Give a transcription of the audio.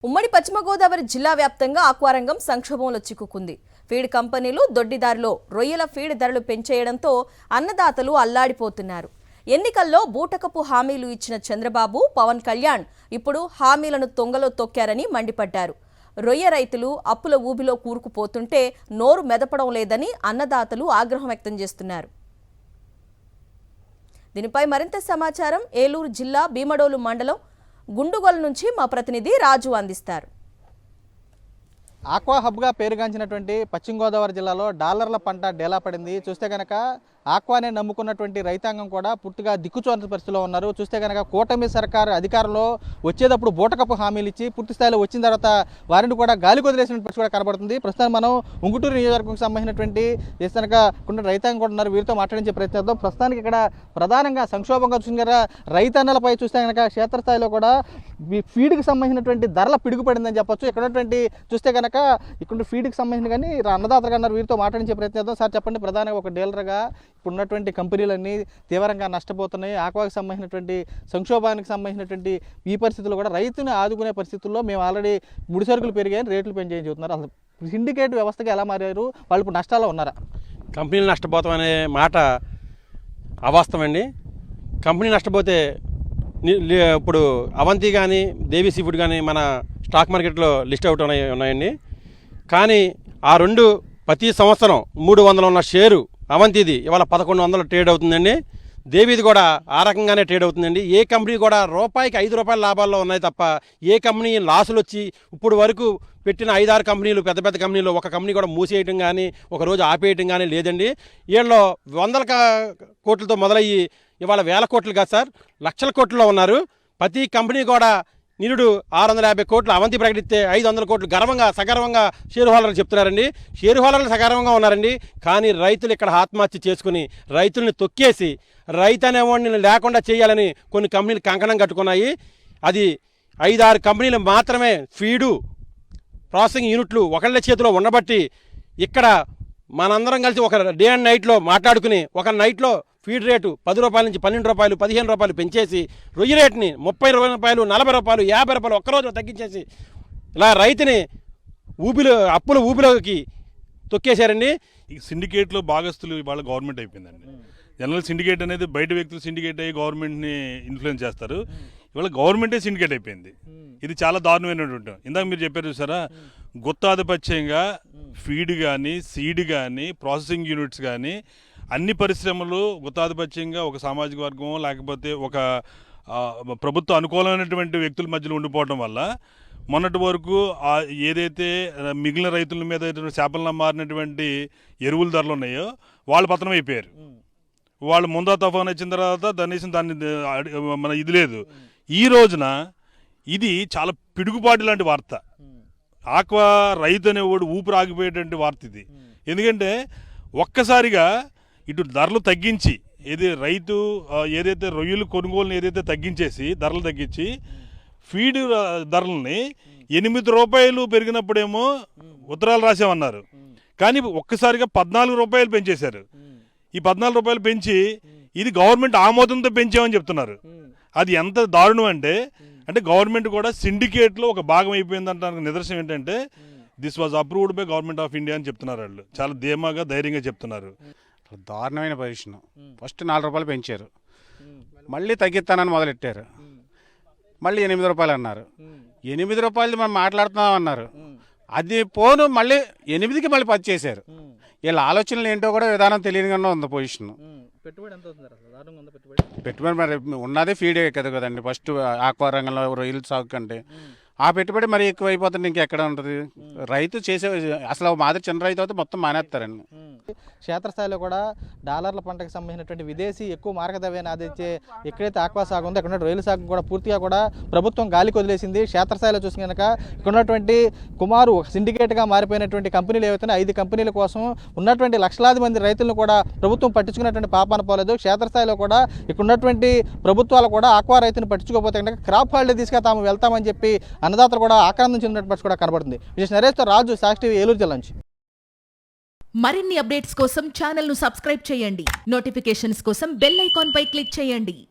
ఉమ్మడి పశ్చిమ గోదావరి జిల్లా వ్యాప్తంగా ఆక్వారంగం సంక్షోభంలో చిక్కుకుంది. ఫీడ్ కంపెనీలు దొడ్డిదారిలో రొయ్యల ఫీడ్ ధరలు పెంచేయడంతో అన్నదాతలు అల్లాడిపోతున్నారు. ఎన్నికల్లో బూటకపు హామీలు ఇచ్చిన చంద్రబాబు, పవన్ కళ్యాణ్ ఇప్పుడు హామీలను తొంగలో తొక్కారని మండిపడ్డారు. రొయ్య రైతులు అప్పుల ఊబిలో కూరుకుపోతుంటే నోరు మెదపడం లేదని అన్నదాతలు ఆగ్రహం వ్యక్తం చేస్తున్నారు. దీనిపై మరింత సమాచారం ఏలూరు జిల్లా భీమడోలు మండలం గుండుగోల నుంచి మా ప్రతినిధి రాజు అందిస్తారు. ఆక్వా హబ్గా పేరుగాంచినటువంటి పశ్చిమ గోదావరి జిల్లాలో డాలర్ల పంట డేలా పడింది. చూస్తే కనుక ఆక్వానే నమ్ముకున్నటువంటి రైతాంగం కూడా పూర్తిగా దిక్కుచోని పరిస్థితిలో ఉన్నారు. చూస్తే కనుక కూటమి సర్కారు అధికారంలో వచ్చేటప్పుడు బూటకపు హామీలు ఇచ్చి పూర్తి స్థాయిలో వచ్చిన తర్వాత వారిని కూడా గాలి కొదిలేసిన పరిస్థితి కూడా కనబడుతుంది. ప్రస్తుతం మనం ఉంగుటూరు నియోజకవర్గంకి సంబంధించినటువంటి కనుక కొన్ని రైతాంగం కూడా ఉన్నారు. వీరితో మాట్లాడించే ప్రయత్నిద్దాం. ప్రస్తుతానికి ఇక్కడ ప్రధానంగా సంక్షోభంగా చూసిన రైతన్నలపై చూస్తే కనుక క్షేత్రస్థాయిలో కూడా ఫీడ్కి సంబంధించినటువంటి ధరల పిడుగుపడిందని చెప్పొచ్చు. ఇక్కడ ఉన్నటువంటి చూస్తే కనుక ఇక్కడ ఫీడ్కి సంబంధించిన కానీ అన్నదాతలుగా అన్నారు. వీరితో మాట్లాడించే ప్రయత్నిద్దాం. సార్ చెప్పండి, ప్రధానంగా ఒక డీలర్గా ఇప్పుడు ఉన్నటువంటి కంపెనీలన్నీ తీవ్రంగా నష్టపోతున్నాయి. ఆక్వాకి సంబంధించినటువంటి సంక్షోభానికి సంబంధించినటువంటి ఈ పరిస్థితుల్లో కూడా రైతుని ఆదుకునే పరిస్థితుల్లో మేము ఆల్రెడీ ముడి సరుకులు పెరిగాయని రేట్లు పెంచేయని చెబుతున్నారు. అసలు సిండికేట్ వ్యవస్థగా ఎలా మారారు? వాళ్ళు ఇప్పుడు నష్టాల్లో ఉన్నారా? కంపెనీలు నష్టపోతాం అనే మాట అవాస్తవం అండి. కంపెనీ నష్టపోతే ఇప్పుడు అవంతి కానీ దేవి సీ ఫుడ్ కానీ మన స్టాక్ మార్కెట్లో లిస్ట్ అవుట్ ఉన్నాయండి. కానీ ఆ రెండు ప్రతి సంవత్సరం 300 ఉన్న షేరు అవంతిది ఇవాళ 1100 ట్రేడ్ అవుతుందండి. దేవిది కూడా ఆ రకంగానే ట్రేడ్ అవుతుందండి. ఏ కంపెనీ కూడా రూపాయికి 5 రూపాయల లాభాల్లో ఉన్నాయి తప్ప ఏ కంపెనీ లాసులు వచ్చి ఇప్పుడు వరకు పెట్టిన 5-6 కంపెనీలు పెద్ద పెద్ద కంపెనీలు ఒక కంపెనీ కూడా మూసేయటం కానీ ఒకరోజు ఆపేయటం కానీ లేదండి. వీళ్ళు వందల కోట్లతో మొదలయ్యి ఇవాళ వేల కోట్లు కాదు సార్, లక్షల కోట్లలో ఉన్నారు. ప్రతి కంపెనీ కూడా నిరుడు 650 కోట్లు అవంతి ప్రకటిస్తే 500 కోట్లు గర్వంగా సగర్వంగా షేర్ హోల్డర్లు చెప్తున్నారండి. షేర్ హోల్డర్లు సగర్వంగా ఉన్నారండి. కానీ రైతులు ఇక్కడ ఆత్మహత్య చేసుకుని రైతుల్ని తొక్కేసి రైతు అనేవాడిని లేకుండా చేయాలని కొన్ని కంపెనీలు కంకణం కట్టుకున్నాయి. అది 5-6 కంపెనీలు మాత్రమే ఫీడు ప్రాసెసింగ్ యూనిట్లు ఒకళ్ళ చేతిలో ఉండబట్టి ఇక్కడ మనందరం కలిసి ఒక డే అండ్ నైట్లో మాట్లాడుకుని ఒక నైట్లో ఫీడ్ రేటు 10 రూపాయల నుంచి 12 రూపాయలు 15 రూపాయలు పెంచేసి రొయ్య రేటుని 30 రూపాయలు 40 రూపాయలు 50 రూపాయలు ఒక్కరోజు తగ్గించేసి ఇలా రైతుని అప్పుల ఊబిలోకి తొక్కేశారండి. ఈ సిండికేట్లో భాగస్తులు ఇవాళ గవర్నమెంట్ అయిపోయిందండి. జనరల్ సిండికేట్ అనేది బయట వ్యక్తులు సిండికేట్ అయ్యి గవర్నమెంట్ని ఇన్ఫ్లుయెన్స్ చేస్తారు. ఇవాళ గవర్నమెంటే సిండికేట్ అయిపోయింది. ఇది చాలా దారుణమైనటువంటి. ఇందాక మీరు చెప్పారు చూసారా, గుత్తాధిపత్యంగా ఫీడ్ కానీ సీడ్ కానీ ప్రాసెసింగ్ యూనిట్స్ కానీ అన్ని పరిశ్రమలు గుత్తాధిపత్యంగా ఒక సామాజిక వర్గం లేకపోతే ఒక ప్రభుత్వ అనుకూలమైనటువంటి వ్యక్తుల మధ్యలో ఉండిపోవడం వల్ల మొన్నటి వరకు ఏదైతే మిగిలిన రైతుల మీద చేపలను మారినటువంటి ఎరువుల ధరలు ఉన్నాయో వాళ్ళు పతనం అయిపోయారు. వాళ్ళు ముందా తుఫాన్ వచ్చిన తర్వాత దాన్ని మన ఇది లేదు. ఈ రోజున ఇది చాలా పిడుగుపాటి లాంటి వార్త. ఆక్వా రైతు అనేవాడు ఊపిరి ఆగిపోయేటువంటి వార్త ఇది. ఎందుకంటే ఒక్కసారిగా ఇటు ధరలు తగ్గించి రైతు ఏదైతే రొయ్యలు కొనుగోలుని ఏదైతే తగ్గించేసి ధరలు తగ్గించి ఫీడ్ ధరలని 8 రూపాయలు పెరిగినప్పుడేమో ఉత్తరాలు రాసామన్నారు. కానీ ఒక్కసారిగా 14 రూపాయలు పెంచేశారు. ఈ 14 రూపాయలు పెంచి ఇది గవర్నమెంట్ ఆమోదంతో పెంచామని చెప్తున్నారు. అది ఎంత దారుణం అంటే గవర్నమెంట్ కూడా సిండికేట్లో ఒక భాగం అయిపోయిందంటానికి నిదర్శనం ఏంటంటే this was approved by government of India అని చెప్తున్నారు. వాళ్ళు చాలా ధీమాగా ధైర్యంగా చెప్తున్నారు. దారుణమైన పొజిషన్. ఫస్ట్ 4 రూపాయలు పెంచారు, మళ్ళీ తగ్గిస్తానని మొదలెట్టారు, మళ్ళీ 8 రూపాయలు అన్నారు. 8 రూపాయలు మనం మాట్లాడుతున్నాం అన్నారు. అది పోను మళ్ళీ 8కి మళ్ళీ 10 చేశారు. వీళ్ళ ఆలోచనలు ఏంటో కూడా విధానం తెలియనిగానే ఉంది పొజిషన్. పెట్టుబడి మరి ఉన్నదే ఫీడే కదండి. ఫస్ట్ ఆక్వా రంగంలో రొయ్యల సాగు కంటే ఆ పెట్టుబడి మరి ఎక్కువ అయిపోతుంది. ఇంకెక్కడ ఉంటుంది? రైతు చేసే అసలు మాదిరి చిన్న రైతు అయితే మొత్తం మానేస్తారండి. క్షేత్రస్థాయిలో కూడా డాలర్ల పంటకు సంబంధించినటువంటి విదేశీ ఎక్కువ మార్గదవ్యాన్ని ఆదించే ఎక్కడైతే ఆక్వా సాగు ఉందో అక్కడ రొయ్యల సాగు కూడా పూర్తిగా కూడా ప్రభుత్వం గాలికి వదిలేసింది. క్షేత్రస్థాయిలో చూసి కనుక ఇక్కడ ఉన్నటువంటి కుమారు సిండికేట్గా మారిపోయినటువంటి కంపెనీలు ఏవైతే 5 కంపెనీల కోసం ఉన్నటువంటి లక్షలాది మంది రైతులను కూడా ప్రభుత్వం పట్టించుకున్నటువంటి పాపాన పోలేదు. క్షేత్రస్థాయిలో కూడా ఇక్కడ ఉన్నటువంటి ప్రభుత్వాలు కూడా ఆక్వా రైతును పట్టించుకోకపోతే కనుక క్రాప్ హాలిడే తీసుకు తాము వెళ్తామని చెప్పి అన్నదాతలు కూడా ఆక్రాంతం చెందినట్టు కూడా కనబడుతుంది. విజయ్ నరేష్తో రాజు, సాక్షి టీవీ, ఏలూరు జిల్లా నుంచి. మరిన్ని అప్డేట్స్ కోసం ఛానల్ ను సబ్స్క్రైబ్ చేయండి. నోటిఫికేషన్స్ కోసం బెల్ ఐకాన్ పై క్లిక్ చేయండి.